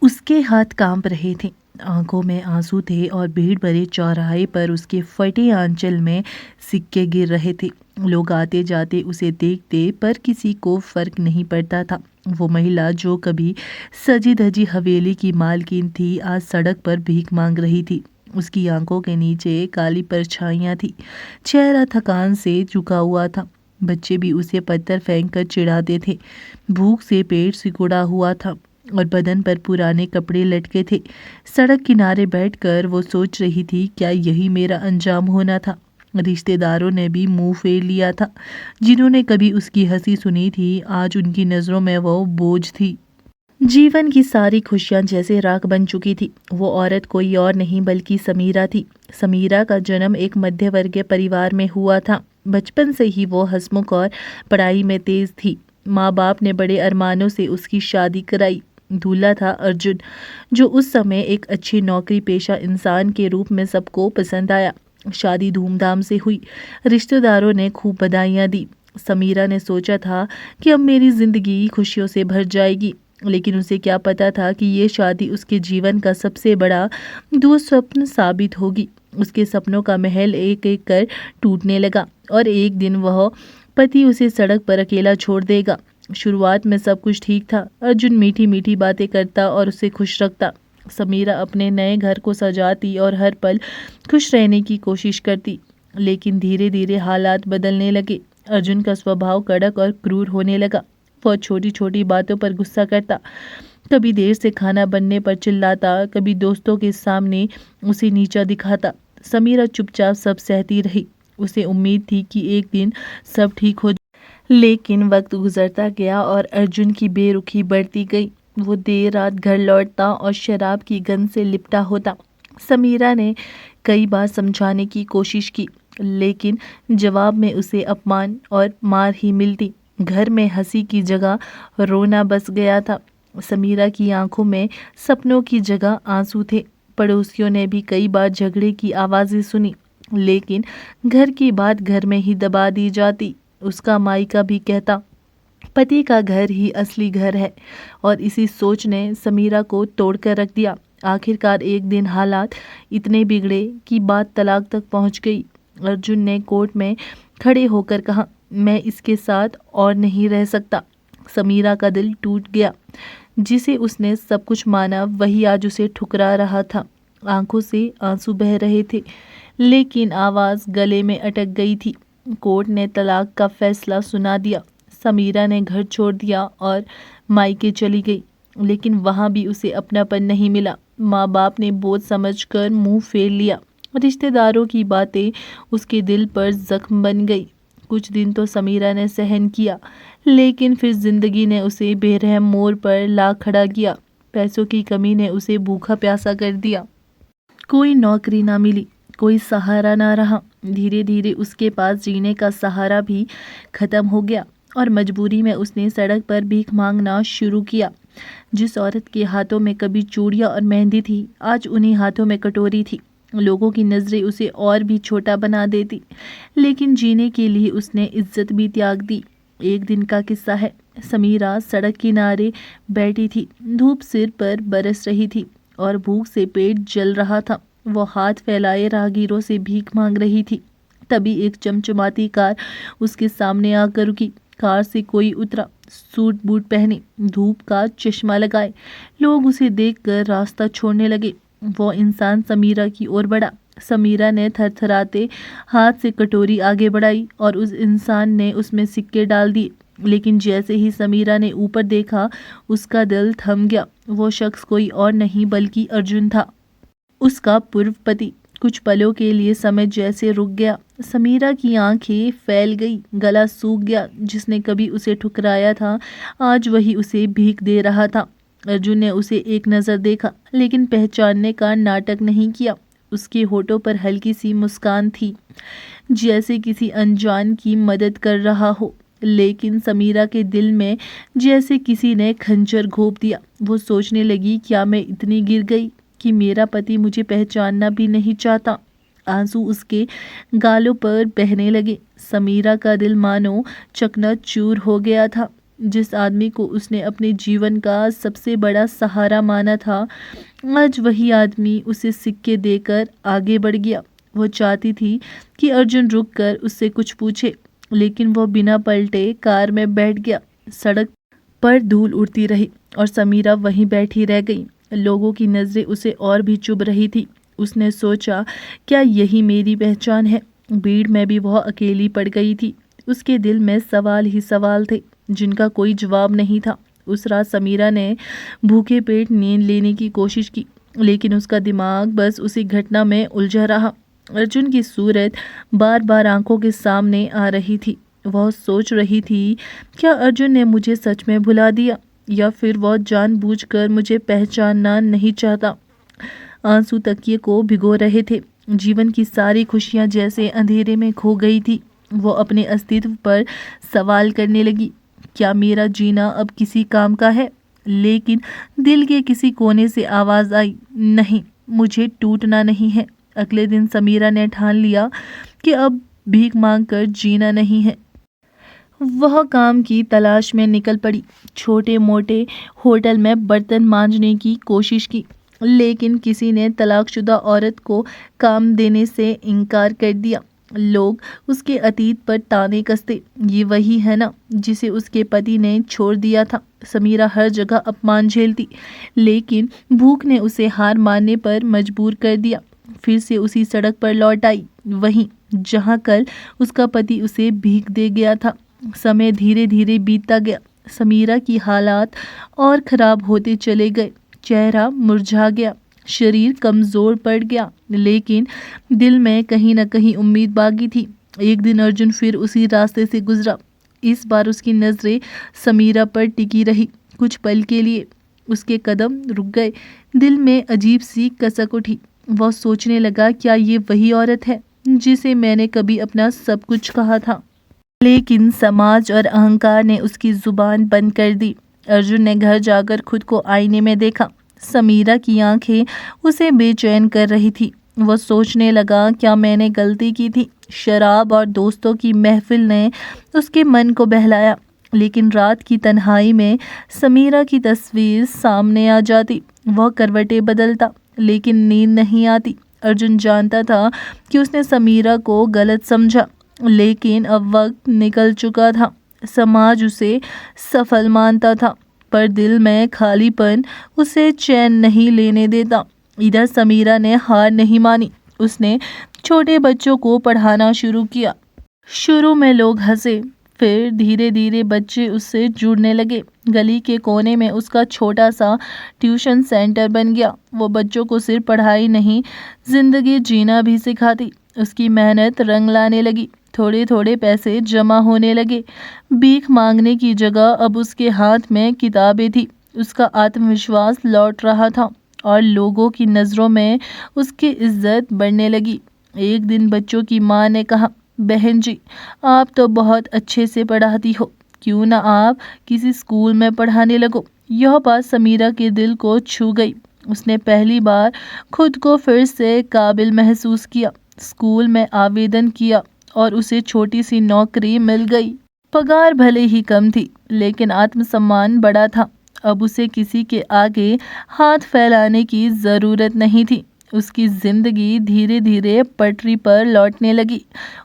उसके हाथ कांप रहे थे, आंखों में आंसू थे और भीड़ भरे चौराहे पर उसके फटे आंचल में सिक्के गिर रहे थे। लोग आते जाते उसे देखते पर किसी को फर्क नहीं पड़ता था। वो महिला जो कभी सजी धजी हवेली की मालकिन थी, आज सड़क पर भीख मांग रही थी। उसकी आंखों के नीचे काली परछाइयाँ थी, चेहरा थकान से झुका हुआ था। बच्चे भी उसे पत्थर फेंक कर चिढ़ाते थे। भूख से पेट सिकुड़ा हुआ था और बदन पर पुराने कपड़े लटके थे। सड़क किनारे बैठकर वो सोच रही थी, क्या यही मेरा अंजाम होना था। रिश्तेदारों ने भी मुंह फेर लिया था। जिन्होंने कभी उसकी हंसी सुनी थी, आज उनकी नज़रों में वो बोझ थी। जीवन की सारी खुशियां जैसे राख बन चुकी थी। वो औरत कोई और नहीं बल्कि समीरा थी। समीरा का जन्म एक मध्यवर्गीय परिवार में हुआ था। बचपन से ही वो हंसमुख और पढ़ाई में तेज थी। माँ बाप ने बड़े अरमानों से उसकी शादी कराई। दूल्हा था अर्जुन, जो उस समय एक अच्छी नौकरी पेशा इंसान के रूप में सबको पसंद आया। शादी धूमधाम से हुई। रिश्तेदारों ने खूब बधाइयाँ दी। समीरा ने सोचा था कि अब मेरी जिंदगी खुशियों से भर जाएगी, लेकिन उसे क्या पता था कि ये शादी उसके जीवन का सबसे बड़ा दुस्वप्न साबित होगी। उसके सपनों का महल एक एक कर टूटने लगा और एक दिन वह पति उसे सड़क पर अकेला छोड़ देगा। शुरुआत में सब कुछ ठीक था। अर्जुन मीठी मीठी बातें करता और उसे खुश रखता। समीरा अपने नए घर को सजाती और हर पल खुश रहने की कोशिश करती। लेकिन धीरे धीरे हालात बदलने लगे। अर्जुन का स्वभाव कड़क और क्रूर होने लगा। वह छोटी छोटी बातों पर गुस्सा करता, कभी देर से खाना बनने पर चिल्लाता, कभी दोस्तों के सामने उसे नीचा दिखाता। समीरा चुपचाप सब सहती रही। उसे उम्मीद थी कि एक दिन सब ठीक हो जाए। लेकिन वक्त गुजरता गया और अर्जुन की बेरुखी बढ़ती गई। वो देर रात घर लौटता और शराब की गंध से लिपटा होता। समीरा ने कई बार समझाने की कोशिश की, लेकिन जवाब में उसे अपमान और मार ही मिलती। घर में हंसी की जगह रोना बस गया था। समीरा की आंखों में सपनों की जगह आंसू थे। पड़ोसियों ने भी कई बार झगड़े की आवाज़ें सुनी, लेकिन घर की बात घर में ही दबा दी जाती। उसका मायका भी कहता, पति का घर ही असली घर है। और इसी सोच ने समीरा को तोड़कर रख दिया। आखिरकार एक दिन हालात इतने बिगड़े कि बात तलाक तक पहुंच गई। अर्जुन ने कोर्ट में खड़े होकर कहा, मैं इसके साथ और नहीं रह सकता। समीरा का दिल टूट गया। जिसे उसने सब कुछ माना, वही आज उसे ठुकरा रहा था। आंखों से आंसू बह रहे थे, लेकिन आवाज़ गले में अटक गई थी। कोर्ट ने तलाक का फैसला सुना दिया। समीरा ने घर छोड़ दिया और मायके चली गई, लेकिन वहाँ भी उसे अपनापन नहीं मिला। माँ बाप ने बोझ समझकर मुंह फेर लिया। रिश्तेदारों की बातें उसके दिल पर जख्म बन गई। कुछ दिन तो समीरा ने सहन किया, लेकिन फिर जिंदगी ने उसे बेरहम मोड़ पर ला खड़ा किया। पैसों की कमी ने उसे भूखा प्यासा कर दिया। कोई नौकरी ना मिली, कोई सहारा ना रहा। धीरे धीरे उसके पास जीने का सहारा भी खत्म हो गया और मजबूरी में उसने सड़क पर भीख मांगना शुरू किया। जिस औरत के हाथों में कभी चूड़ियाँ और मेहंदी थी, आज उन्हीं हाथों में कटोरी थी। लोगों की नज़रें उसे और भी छोटा बना देती, लेकिन जीने के लिए उसने इज्जत भी त्याग दी। एक दिन का किस्सा है। समीरा सड़क किनारे बैठी थी। धूप सिर पर बरस रही थी और भूख से पेट जल रहा था। वो हाथ फैलाए राहगीरों से भीख मांग रही थी। तभी एक चमचमाती कार उसके सामने आकर रुकी। कार से कोई उतरा, सूट बूट पहने, धूप का चश्मा लगाए। लोग उसे देखकर रास्ता छोड़ने लगे। वो इंसान समीरा की ओर बढ़ा। समीरा ने थरथराते हाथ से कटोरी आगे बढ़ाई और उस इंसान ने उसमें सिक्के डाल दिए। लेकिन जैसे ही समीरा ने ऊपर देखा, उसका दिल थम गया। वो शख्स कोई और नहीं बल्कि अर्जुन था, उसका पूर्व पति। कुछ पलों के लिए समय जैसे रुक गया। समीरा की आंखें फैल गई, गला सूख गया। जिसने कभी उसे ठुकराया था, आज वही उसे भीख दे रहा था। अर्जुन ने उसे एक नज़र देखा, लेकिन पहचानने का नाटक नहीं किया। उसके होठों पर हल्की सी मुस्कान थी, जैसे किसी अनजान की मदद कर रहा हो। लेकिन समीरा के दिल में जैसे किसी ने खंजर घोंप दिया। वो सोचने लगी, क्या मैं इतनी गिर गई कि मेरा पति मुझे पहचानना भी नहीं चाहता। आंसू उसके गालों पर बहने लगे। समीरा का दिल मानो चकनाचूर हो गया था। जिस आदमी को उसने अपने जीवन का सबसे बड़ा सहारा माना था, आज वही आदमी उसे सिक्के देकर आगे बढ़ गया। वो चाहती थी कि अर्जुन रुककर उससे कुछ पूछे, लेकिन वो बिना पलटे कार में बैठ गया। सड़क पर धूल उड़ती रही और समीरा वहीं बैठी रह गई। लोगों की नज़रें उसे और भी चुभ रही थी। उसने सोचा, क्या यही मेरी पहचान है? भीड़ में भी वह अकेली पड़ गई थी। उसके दिल में सवाल ही सवाल थे, जिनका कोई जवाब नहीं था। उस रात समीरा ने भूखे पेट नींद लेने की कोशिश की, लेकिन उसका दिमाग बस उसी घटना में उलझा रहा। अर्जुन की सूरत बार बार आंखों के सामने आ रही थी। वह सोच रही थी, क्या अर्जुन ने मुझे सच में भुला दिया, या फिर वह जानबूझकर मुझे पहचानना नहीं चाहता। आंसू तकिए को भिगो रहे थे। जीवन की सारी खुशियां जैसे अंधेरे में खो गई थी। वो अपने अस्तित्व पर सवाल करने लगी, क्या मेरा जीना अब किसी काम का है? लेकिन दिल के किसी कोने से आवाज़ आई, नहीं, मुझे टूटना नहीं है। अगले दिन समीरा ने ठान लिया कि अब भीख मांगकर जीना नहीं है। वह काम की तलाश में निकल पड़ी। छोटे मोटे होटल में बर्तन मांजने की कोशिश की, लेकिन किसी ने तलाकशुदा औरत को काम देने से इनकार कर दिया। लोग उसके अतीत पर ताने कसते, ये वही है ना जिसे उसके पति ने छोड़ दिया था। समीरा हर जगह अपमान झेलती, लेकिन भूख ने उसे हार मानने पर मजबूर कर दिया। फिर से उसी सड़क पर लौट आई, वहीं जहां कल उसका पति उसे भीख दे गया था। समय धीरे धीरे बीतता गया। समीरा की हालात और खराब होते चले गए। चेहरा मुरझा गया, शरीर कमज़ोर पड़ गया, लेकिन दिल में कहीं न कहीं उम्मीद बाकी थी। एक दिन अर्जुन फिर उसी रास्ते से गुजरा। इस बार उसकी नज़रें समीरा पर टिकी रही। कुछ पल के लिए उसके कदम रुक गए। दिल में अजीब सी कसक उठी। वह सोचने लगा, क्या ये वही औरत है जिसे मैंने कभी अपना सब कुछ कहा था? लेकिन समाज और अहंकार ने उसकी जुबान बंद कर दी। अर्जुन ने घर जाकर खुद को आईने में देखा। समीरा की आंखें उसे बेचैन कर रही थी। वह सोचने लगा, क्या मैंने गलती की थी? शराब और दोस्तों की महफिल ने उसके मन को बहलाया, लेकिन रात की तन्हाई में समीरा की तस्वीर सामने आ जाती। वह करवटें बदलता, लेकिन नींद नहीं आती। अर्जुन जानता था कि उसने समीरा को गलत समझा, लेकिन अब वक्त निकल चुका था। समाज उसे सफल मानता था, पर दिल में खालीपन उसे चैन नहीं लेने देता। इधर समीरा ने हार नहीं मानी। उसने छोटे बच्चों को पढ़ाना शुरू किया। शुरू में लोग हंसे, फिर धीरे धीरे बच्चे उससे जुड़ने लगे। गली के कोने में उसका छोटा सा ट्यूशन सेंटर बन गया। वो बच्चों को सिर्फ पढ़ाई नहीं, जिंदगी जीना भी सिखाती। उसकी मेहनत रंग लाने लगी। थोड़े थोड़े पैसे जमा होने लगे। भीख मांगने की जगह अब उसके हाथ में किताबें थी। उसका आत्मविश्वास लौट रहा था और लोगों की नज़रों में उसकी इज्जत बढ़ने लगी। एक दिन बच्चों की माँ ने कहा, बहन जी, आप तो बहुत अच्छे से पढ़ाती हो, क्यों ना आप किसी स्कूल में पढ़ाने लगो। यह बात समीरा के दिल को छू गई। उसने पहली बार खुद को फिर से काबिल महसूस किया। स्कूल में आवेदन किया और उसे छोटी सी नौकरी मिल गई। पगार भले ही कम थी, लेकिन आत्मसम्मान बड़ा था। अब उसे किसी के आगे हाथ फैलाने की ज़रूरत नहीं थी। उसकी ज़िंदगी धीरे धीरे पटरी पर लौटने लगी।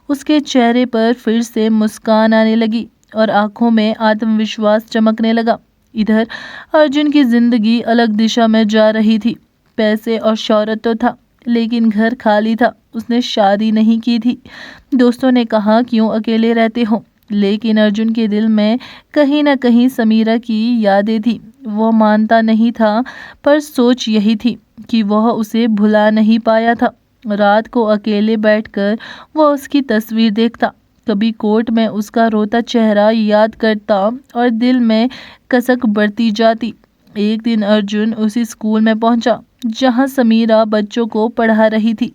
उसके चेहरे पर फिर से मुस्कान आने लगी और आंखों में आत्मविश्वास चमकने लगा। इधर अर्जुन की ज़िंदगी अलग दिशा में जा रही थी। पैसे और शौहरत तो था, लेकिन घर खाली था। उसने शादी नहीं की थी। दोस्तों ने कहा, क्यों अकेले रहते हो? लेकिन अर्जुन के दिल में कहीं न कहीं समीरा की यादें थी। वह मानता नहीं था, पर सोच यही थी कि वह उसे भुला नहीं पाया था। रात को अकेले बैठकर वह उसकी तस्वीर देखता। कभी कोर्ट में उसका रोता चेहरा याद करता और दिल में कसक बढ़ती जाती। एक दिन अर्जुन उसी स्कूल में पहुंचा जहां समीरा बच्चों को पढ़ा रही थी।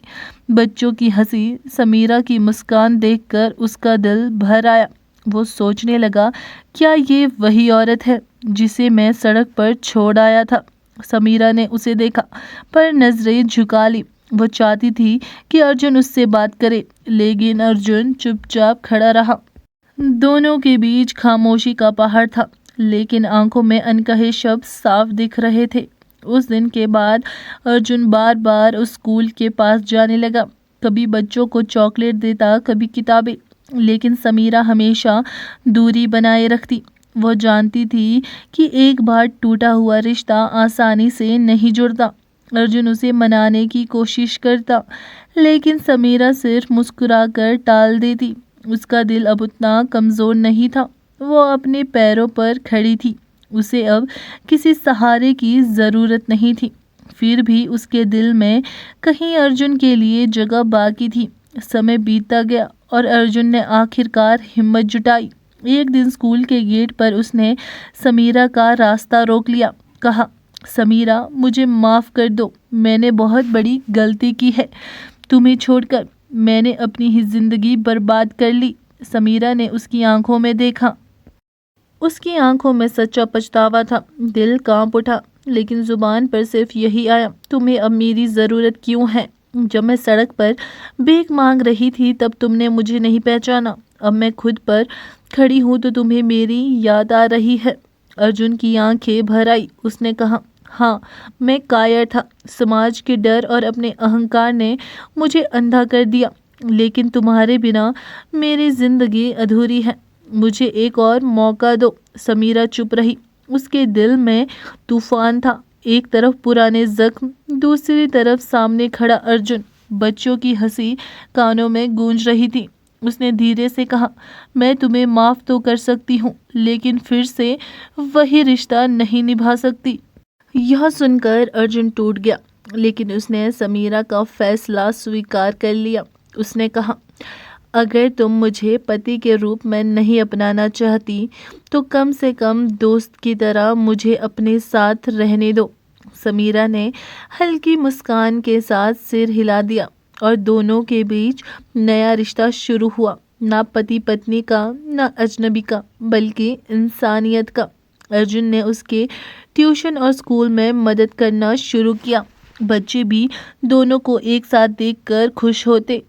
बच्चों की हंसी, समीरा की मुस्कान देखकर उसका दिल भर आया। वो सोचने लगा, क्या ये वही औरत है जिसे मैं सड़क पर छोड़ आया था? समीरा ने उसे देखा, पर नजरें झुका ली। वो चाहती थी कि अर्जुन उससे बात करे, लेकिन अर्जुन चुपचाप खड़ा रहा। दोनों के बीच खामोशी का पहाड़ था। लेकिन आंखों में अनकहे शब्द साफ दिख रहे थे। उस दिन के बाद अर्जुन बार बार उस स्कूल के पास जाने लगा। कभी बच्चों को चॉकलेट देता, कभी किताबें, लेकिन समीरा हमेशा दूरी बनाए रखती। वो जानती थी कि एक बार टूटा हुआ रिश्ता आसानी से नहीं जुड़ता। अर्जुन उसे मनाने की कोशिश करता, लेकिन समीरा सिर्फ मुस्कुराकर टाल देती। उसका दिल अब उतना कमज़ोर नहीं था। वो अपने पैरों पर खड़ी थी। उसे अब किसी सहारे की ज़रूरत नहीं थी। फिर भी उसके दिल में कहीं अर्जुन के लिए जगह बाकी थी। समय बीतता गया और अर्जुन ने आखिरकार हिम्मत जुटाई। एक दिन स्कूल के गेट पर उसने समीरा का रास्ता रोक लिया। कहा, समीरा, मुझे माफ़ कर दो, मैंने बहुत बड़ी गलती की है। तुम्हें छोड़कर मैंने अपनी ही ज़िंदगी बर्बाद कर ली। समीरा ने उसकी आंखों में देखा। उसकी आंखों में सच्चा पछतावा था। दिल कांप उठा, लेकिन जुबान पर सिर्फ यही आया, तुम्हें अब मेरी ज़रूरत क्यों है? जब मैं सड़क पर भीख मांग रही थी तब तुमने मुझे नहीं पहचाना। अब मैं खुद पर खड़ी हूँ तो तुम्हें मेरी याद आ रही है। अर्जुन की आंखें भर आई। उसने कहा, हाँ, मैं कायर था। समाज के डर और अपने अहंकार ने मुझे अंधा कर दिया। लेकिन तुम्हारे बिना मेरी ज़िंदगी अधूरी है। मुझे एक और मौका दो। समीरा चुप रही। उसके दिल में तूफान था। एक तरफ पुराने जख्म, दूसरी तरफ सामने खड़ा अर्जुन। बच्चों की हंसी कानों में गूंज रही थी। उसने धीरे से कहा, मैं तुम्हें माफ़ तो कर सकती हूँ, लेकिन फिर से वही रिश्ता नहीं निभा सकती। यह सुनकर अर्जुन टूट गया, लेकिन उसने समीरा का फैसला स्वीकार कर लिया। उसने कहा, अगर तुम मुझे पति के रूप में नहीं अपनाना चाहती तो कम से कम दोस्त की तरह मुझे अपने साथ रहने दो। समीरा ने हल्की मुस्कान के साथ सिर हिला दिया और दोनों के बीच नया रिश्ता शुरू हुआ। ना पति पत्नी का, ना अजनबी का, बल्कि इंसानियत का। अर्जुन ने उसके ट्यूशन और स्कूल में मदद करना शुरू किया। बच्चे भी दोनों को एक साथ देखकर खुश होते।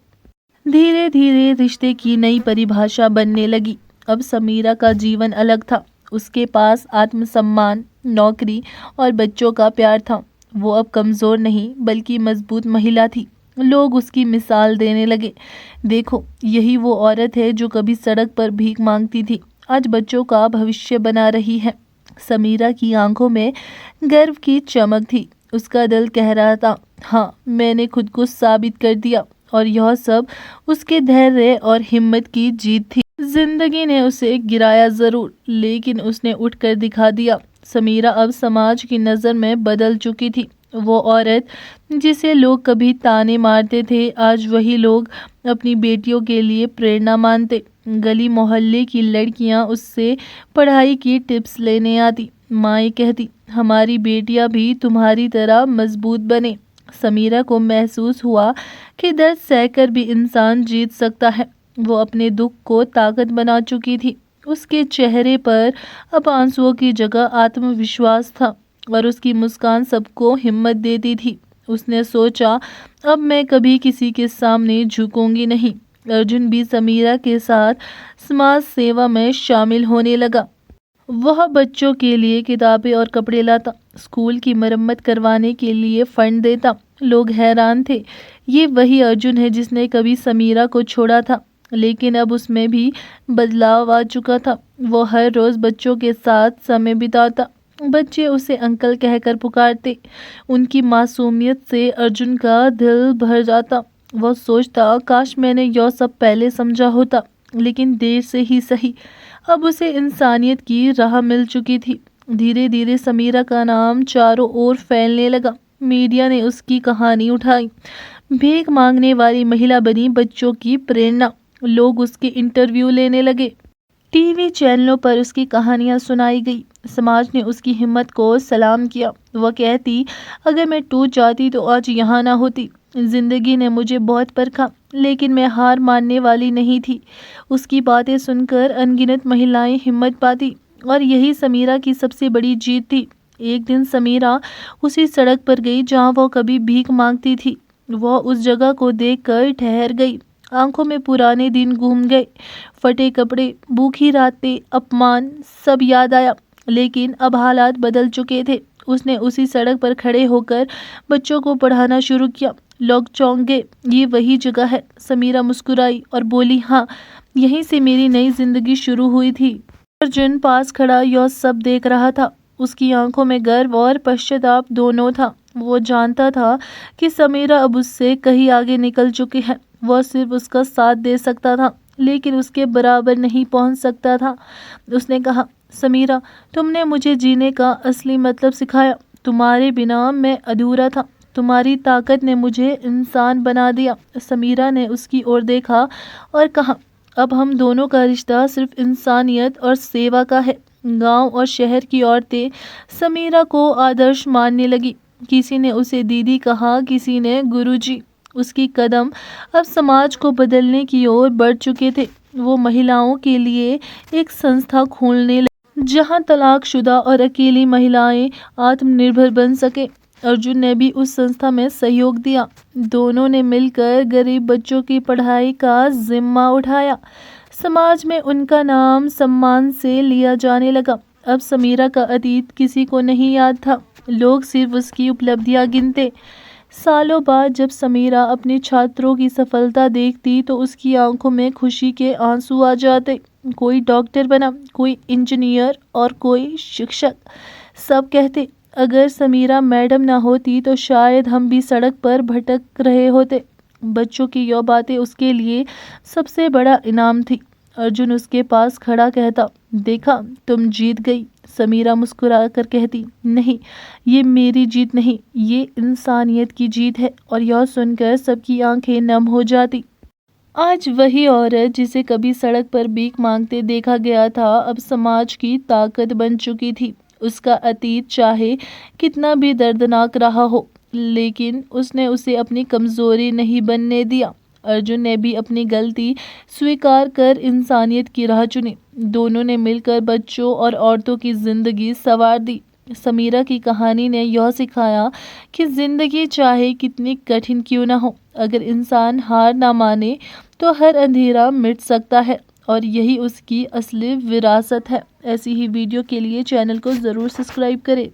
धीरे धीरे रिश्ते की नई परिभाषा बनने लगी। अब समीरा का जीवन अलग था। उसके पास आत्मसम्मान, नौकरी और बच्चों का प्यार था। वो अब कमज़ोर नहीं बल्कि मजबूत महिला थी। लोग उसकी मिसाल देने लगे। देखो, यही वो औरत है जो कभी सड़क पर भीख मांगती थी, आज बच्चों का भविष्य बना रही है। समीरा की आंखों में गर्व की चमक थी। उसका दिल कह रहा था, हाँ, मैंने खुद को साबित कर दिया। और यह सब उसके धैर्य और हिम्मत की जीत थी। जिंदगी ने उसे गिराया ज़रूर, लेकिन उसने उठकर दिखा दिया। समीरा अब समाज की नज़र में बदल चुकी थी। वो औरत जिसे लोग कभी ताने मारते थे, आज वही लोग अपनी बेटियों के लिए प्रेरणा मानते। गली मोहल्ले की लड़कियां उससे पढ़ाई की टिप्स लेने आती। माएँ कहती, हमारी बेटियां भी तुम्हारी तरह मजबूत बने। समीरा को महसूस हुआ कि दर्द सहकर भी इंसान जीत सकता है। वो अपने दुख को ताकत बना चुकी थी। उसके चेहरे पर अब आंसुओं की जगह आत्मविश्वास था और उसकी मुस्कान सबको हिम्मत देती थी। उसने सोचा, अब मैं कभी किसी के सामने झुकूंगी नहीं। अर्जुन भी समीरा के साथ समाज सेवा में शामिल होने लगा। वह बच्चों के लिए किताबें और कपड़े लाता, स्कूल की मरम्मत करवाने के लिए फंड देता। लोग हैरान थे, ये वही अर्जुन है जिसने कभी समीरा को छोड़ा था। लेकिन अब उसमें भी बदलाव आ चुका था। वो हर रोज़ बच्चों के साथ समय बिताता। बच्चे उसे अंकल कहकर पुकारते। उनकी मासूमियत से अर्जुन का दिल भर जाता। वो सोचता, काश मैंने यह सब पहले समझा होता, लेकिन देर से ही सही। अब उसे इंसानियत की राह मिल चुकी थी। धीरे धीरे समीरा का नाम चारों ओर फैलने लगा। मीडिया ने उसकी कहानी उठाई। भीख मांगने वाली महिला बनी बच्चों की प्रेरणा। लोग उसके इंटरव्यू लेने लगे। टीवी चैनलों पर उसकी कहानियां सुनाई गई। समाज ने उसकी हिम्मत को सलाम किया। वह कहती, अगर मैं टूट जाती तो आज यहाँ ना होती। जिंदगी ने मुझे बहुत परखा, लेकिन मैं हार मानने वाली नहीं थी। उसकी बातें सुनकर अनगिनत महिलाएं हिम्मत पाती और यही समीरा की सबसे बड़ी जीत थी। एक दिन समीरा उसी सड़क पर गई जहाँ वह कभी भीख मांगती थी। वह उस जगह को देखकर ठहर गई। आंखों में पुराने दिन घूम गए। फटे कपड़े, भूखी रातें, अपमान, सब याद आया। लेकिन अब हालात बदल चुके थे। उसने उसी सड़क पर खड़े होकर बच्चों को पढ़ाना शुरू किया। लोग चौंक गए, ये वही जगह है। समीरा मुस्कुराई और बोली, हाँ, यहीं से मेरी नई जिंदगी शुरू हुई थी। अर्जुन पास खड़ा यह सब देख रहा था। उसकी आंखों में गर्व और पश्चाताप दोनों था। वो जानता था कि समीरा अब उससे कहीं आगे निकल चुकी है। वह सिर्फ उसका साथ दे सकता था, लेकिन उसके बराबर नहीं पहुंच सकता था। उसने कहा, समीरा, तुमने मुझे जीने का असली मतलब सिखाया। तुम्हारे बिना मैं अधूरा था। तुम्हारी ताकत ने मुझे इंसान बना दिया। समीरा ने उसकी ओर देखा और कहा, अब हम दोनों का रिश्ता सिर्फ इंसानियत और सेवा का है। गांव और शहर की औरतें समीरा को आदर्श मानने लगी। किसी ने उसे दीदी कहा, किसी ने गुरुजी। उसकी कदम अब समाज को बदलने की ओर बढ़ चुके थे। वो महिलाओं के लिए एक संस्था खोलने लगी, जहां तलाकशुदा और अकेली महिलाएं आत्मनिर्भर बन सके। अर्जुन ने भी उस संस्था में सहयोग दिया। दोनों ने मिलकर गरीब बच्चों की पढ़ाई का जिम्मा उठाया। समाज में उनका नाम सम्मान से लिया जाने लगा। अब समीरा का अतीत किसी को नहीं याद था। लोग सिर्फ उसकी उपलब्धियां गिनते। सालों बाद जब समीरा अपने छात्रों की सफलता देखती तो उसकी आंखों में खुशी के आंसू आ जाते। कोई डॉक्टर बना, कोई इंजीनियर और कोई शिक्षक। सब कहते, अगर समीरा मैडम ना होती तो शायद हम भी सड़क पर भटक रहे होते। बच्चों की यह बातें उसके लिए सबसे बड़ा इनाम थी। अर्जुन उसके पास खड़ा कहता, देखा, तुम जीत गई। समीरा मुस्कुरा कर कहती, नहीं, ये मेरी जीत नहीं, ये इंसानियत की जीत है। और यह सुनकर सबकी आंखें नम हो जाती। आज वही औरत जिसे कभी सड़क पर भीख मांगते देखा गया था, अब समाज की ताकत बन चुकी थी। उसका अतीत चाहे कितना भी दर्दनाक रहा हो, लेकिन उसने उसे अपनी कमजोरी नहीं बनने दिया। अर्जुन ने भी अपनी गलती स्वीकार कर इंसानियत की राह चुनी। दोनों ने मिलकर बच्चों और औरतों की जिंदगी संवार दी। समीरा की कहानी ने यह सिखाया कि जिंदगी चाहे कितनी कठिन क्यों ना हो, अगर इंसान हार ना माने तो हर अंधेरा मिट सकता है। और यही उसकी असली विरासत है। ऐसी ही वीडियो के लिए चैनल को ज़रूर सब्सक्राइब करें।